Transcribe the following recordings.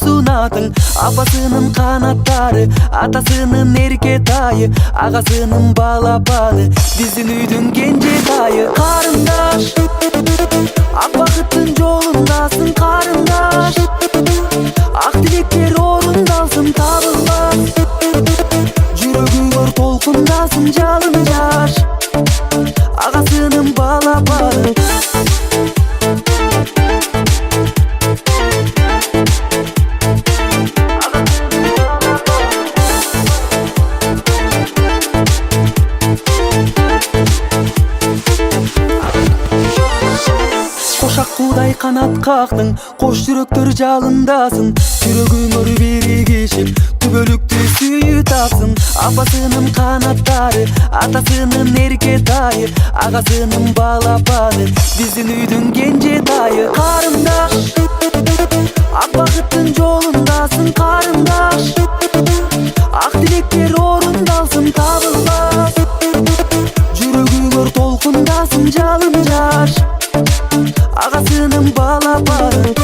sunatың. Апасының қанаттары, атасының еркетайы, ағасының балапаны, біздің үйдің кенжетайы. Қарындаш, ақ бақыттың жолындасың қарындаш, ақ тілектер орындалсын табылмас, жүрегің толқындасын жалын жаш, ағасының балапаны. Құдай қанат қақтың, қош жүректер жалындасын, жүрегің өрбері кешіп, түбөлікті сүйі тапсын. Апасының қанаттары, атасының еркетайы, ағасының балапаны, біздің үйдің кенжетайы. Қарындаш, ақ бақыттың жолындасың қарындаш, ақ тілектер орындалсын табылмас, жүрегің толқындасын жалын жаш, ағасының балапаны.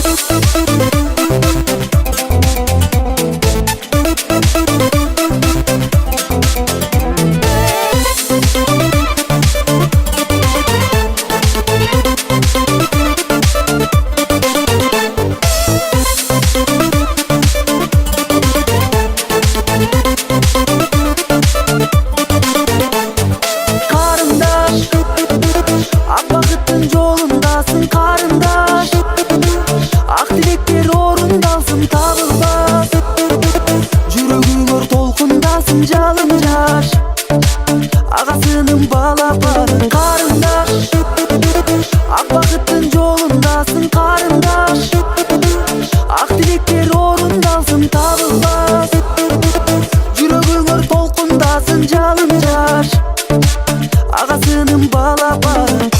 Қарындаш, ақ бақыттың жолындасың қарындаш, ақ тілектер орындалсын табылмас, жүрегің толқындасын жалын жаш, ағасының балапаны. Қарындаш, ақ бақыттың жолындасың қарындаш, ақ тілектер орындалсын табылмас, жүрегің толқындасын жалын жаш, ағасының балапаны.